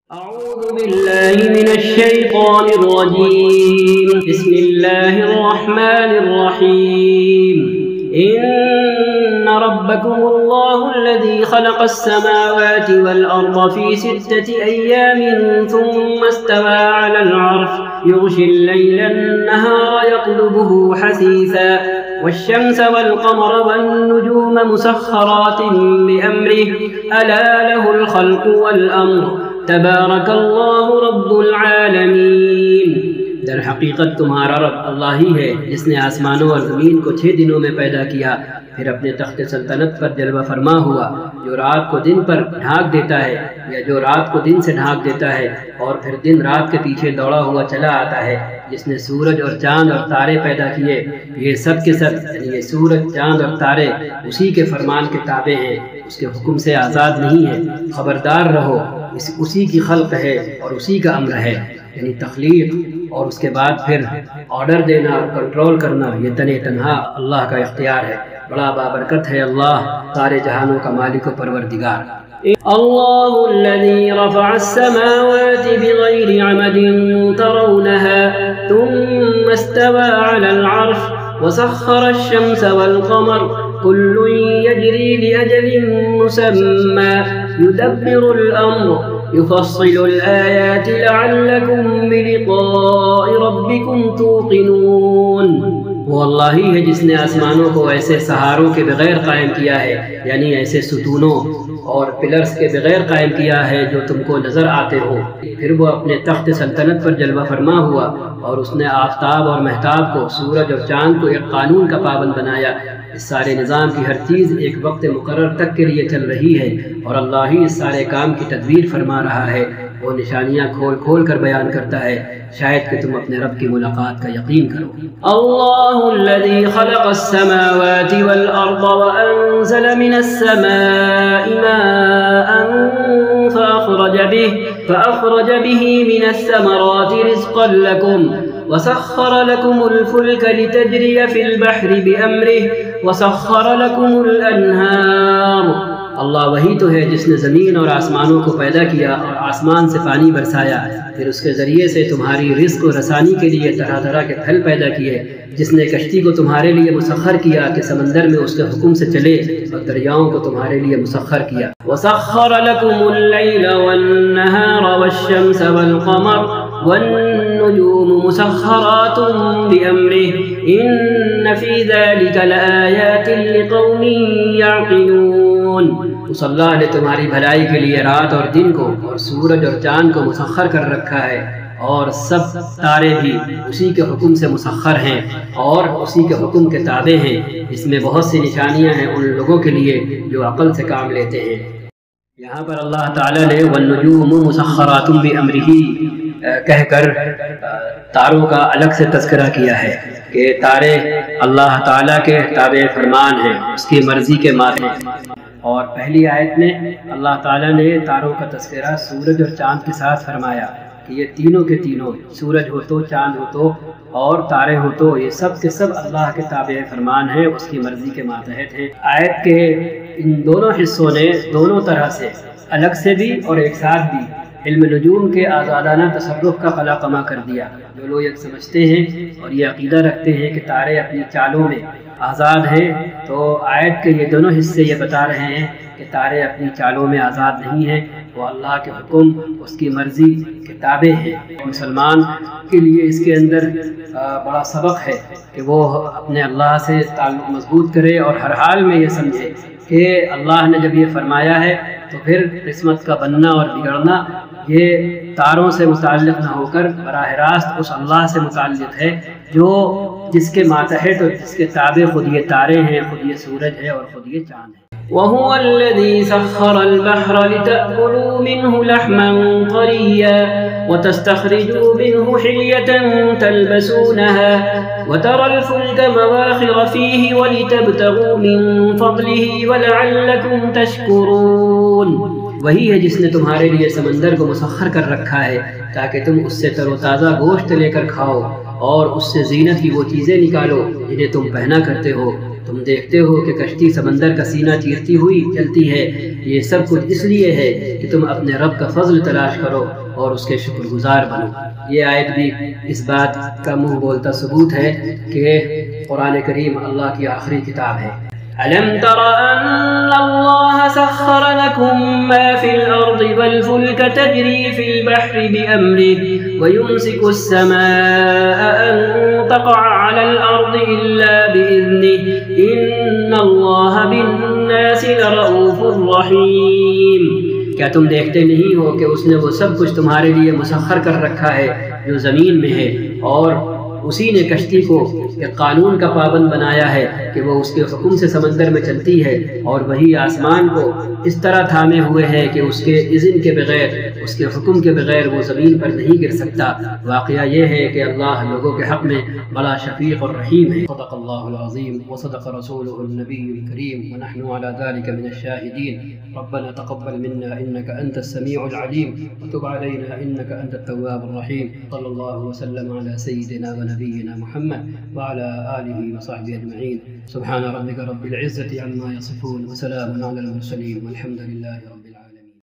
أعوذ بالله من الشيطان الرجيم. بسم الله الرحمن الرحيم. إن ربكم الله الذي خلق السماوات والأرض في 6 أيام ثم استوى على العرش يغشي الليل النهار يطلبه حثيثا والشمس والقمر والنجوم مسخرات بأمره ألا له الخلق والأمر تبارک اللہ رب العالمین. در حقیقت تمہارا رب اللہ ہی ہے جس نے آسمانوں اور زمین کو 6 دنوں میں پیدا کیا، پھر اپنے تخت سلطنت پر جلوہ فرما ہوا، جو رات کو دن پر ڈھانک دیتا ہے یا جو رات کو دن سے ڈھانک دیتا ہے، اور پھر دن رات کے پیچھے دوڑا ہوا چلا آتا ہے، جس نے سورج اور چاند اور تارے پیدا کیے. یہ سب کے سب یعنی یہ سورج، چاند اور تارے اسی کے فرمان کے تابع ہیں، اس کے حکم سے آزاد نہیں ہیں. خبردار رہو، اسی کی خلق ہے اور اسی کا امر ہے، یعنی تخلیق اور اس کے بعد پھر آرڈر دینا اور کنٹرول کرنا، یہ تنہا اللہ کا اختیار ہے. بڑا بابرکت ہے اللہ، سارے جہانوں کا مالک و پروردگار. اللہ الذي رفع السماوات بغير عمد ترونها ثم استوى على العرش وسخر الشمس والقمر كل يجري لأجل مسمى يدبر الأمر يفصل الآيات لعلكم بلقاء ربكم توقنون. وہ اللہ ہی ہے جس نے آسمانوں کو ایسے سہاروں کے بغیر قائم کیا ہے، یعنی ایسے ستونوں اور پلرز کے بغیر قائم کیا ہے جو تم کو نظر آتے ہو. پھر وہ اپنے تخت سلطنت پر جلوہ فرما ہوا اور اس نے آفتاب اور مہتاب کو، سورج اور چاند کو ایک قانون کا پابند بنایا. اس سارے نظام کی ہر چیز ایک وقت مقرر تک کے لیے چل رہی ہے اور اللہ ہی اس سارے کام کی تدبیر فرما رہا ہے. وہ نشانیاں کھول کھول کر بیان کرتا ہے، شاید کہ تم اپنے رب کی ملاقات کا یقین کرو. اللہ الذي خلق السماوات والأرض وأنزل من السماء ماء فأخرج به من الثمرات رزقا لكم وسخر لكم الفلك لتجري في البحر بأمره وسخر لكم الأنهار. اللہ وہی تو ہے جس نے زمین اور آسمانوں کو پیدا کیا اور آسمان سے پانی برسایا، پھر اس کے ذریعے سے تمہاری رزق و رسانی کے لیے طرح طرح کے پھل پیدا کیے. جس نے کشتی کو تمہارے لیے مسخر کیا کہ سمندر میں اس کے حکم سے چلے، اور دریاؤں کو تمہارے لیے مسخر کیا. وَسَخَّرَ لَكُمُ اللَّيْلَ وَالنَّهَارَ وَالشَّمْسَ وَالْقَمَرَ وَالنُّجُومُ مُسَخَّرَاتٌ بِأَمْرِهِ إِنَّ فِي ذَلِكَ لَآيَاتٍ لِقَوْمٍ يَعْقِلُونَ. اس اللہ نے تمہاری بھلائی کے لیے رات اور دن کو اور سورج اور چاند کو مسخر کر رکھا ہے، اور سب تارے بھی اسی کے حکم سے مسخر ہیں اور اسی کے حکم کے تابع ہیں. اس میں بہت سی نشانیاں ہیں ان لوگوں کے لیے جو عقل سے کام لیتے ہیں. یہاں پر اللہ تعالیٰ نے وَالنُّجُومُ مُسَخَّرَاتٌ بِأَمْرِهِ کہہ کر تاروں کا الگ سے تذکرہ کیا ہے کہ تارے اللہ تعالیٰ کے تابع فرمان ہیں، اس کی مرضی کے ماتحت ہیں. اور پہلی آیت میں اللہ تعالیٰ نے تاروں کا تذکرہ سورج اور چاند کے ساتھ فرمایا کہ یہ تینوں کے تینوں، سورج ہو تو، چاند ہو تو اور تارے ہو تو، یہ سب کے سب اللہ کے تابع فرمان ہیں، اس کی مرضی کے ماتحت ہیں. آیت کے ان دونوں حصوں نے دونوں طرح سے، الگ سے بھی اور ایک ساتھ بھی، علم نجوم کے آزادانہ تصرف کا قلقمہ کر دیا. جو لوگ یہ سمجھتے ہیں اور یہ عقیدہ رکھتے ہیں کہ تارے اپنی چالوں میں آزاد ہیں، تو آیت کے یہ دونوں حصے یہ بتا رہے ہیں کہ تارے اپنی چالوں میں آزاد نہیں ہیں، وہ اللہ کے حکم، اس کی مرضی کے تابع ہیں. مسلمان کے لیے اس کے اندر بڑا سبق ہے کہ وہ اپنے اللہ سے تعلق مضبوط کرے اور ہر حال میں یہ سمجھے کہ اللہ نے جب یہ فرمایا ہے تو پھر قسمت کا بننا اور بگڑنا یہ تاروں سے متعلق نہ ہو کر براہ راست اس اللہ سے متعلق ہے جو جس کے ماتحت اور جس کے تابع خود یہ تارے ہیں، خود یہ سورج ہے اور خود یہ چاند ہے. وَهُوَ الَّذِي سَخَّرَ الْبَحْرَ لِتَأْكُلُوا مِنْهُ لَحْمًا طَرِيًّا وَتَسْتَخْرِجُوا مِنْهُ حِلْيَةً تَلْبَسُونَهَا وَتَرَى الْفُلْكَ مَوَاخِرَ فِيهِ وَلِتَبْتَغُوا مِنْ فَضْلِهِ وَلَعَلَّكُمْ تَشْكُرُونَ. وہی ہے جس نے تمہارے لیے سمندر کو مسخر کر رکھا ہے تاکہ تم اس سے تر و تازہ گوشت لے کر کھاؤ اور اس سے زینت کی وہ چیزیں نکالو جنہیں تم پہنا کرتے ہو، تم دیکھتے ہو کہ کشتی سمندر کا سینہ چیرتی ہوئی چلتی ہے، یہ سب کچھ اس لیے ہے کہ تم اپنے رب کا فضل تلاش کرو اور اس کے شکر گزار بنو۔ یہ آیت بھی اس بات کا منہ بولتا ثبوت ہے کہ قرآن کریم اللہ کی آخری کتاب ہے۔ أَلَمْ تَرَ أَنَّ اللَّهَ سَخَّرَ لَكُم مَّا فِي الْأَرْضِ وَالْفُلْكَ تَجْرِي فِي الْبَحْرِ بِأَمْرِهِ وَيُمْسِكُ السَّمَاءَ أَن تَقَعَ عَلَى الْأَرْضِ إِلَّا بِإِذْنِهِ إِنَّ اللَّهَ بِالنَّاسِ لَرَءُوفٌ رَّحِيمٌ۔ کیا تم دیکھتے نہیں ہو کہ اس نے وہ سب کچھ تمہارے لیے مسخر کر رکھا ہے جو زمین میں ہے، اور اسی نے کشتی کو ایک قانون کا پابند بنایا ہے کہ وہ اس کے حکم سے سمندر میں چلتی ہے، اور وہی آسمان کو اس طرح تھامے ہوئے ہے کہ اس کے اذن کے بغیر، اس کے حکم کے بغیر وہ زمین پر نہیں گر سکتا۔ واقعہ یہ ہے کہ اللہ لوگوں کے حق میں بڑا شفیق اور رحیم ہے۔ صدق اللہ العظیم وصدق رسولہ النبی الکریم ونحن على ذلك من الشاہدین۔ ربنا تقبل منا انك انت السمیع العلیم وتب علينا انك انت التواب الرحیم۔ صلی اللہ وسلم على سیدنا ونبینا محمد وعلى آلہ وصحبہ اجمعین۔ سبحان ربک رب العزة عما یصفون وسلام علی المرسلین والحمد للہ رب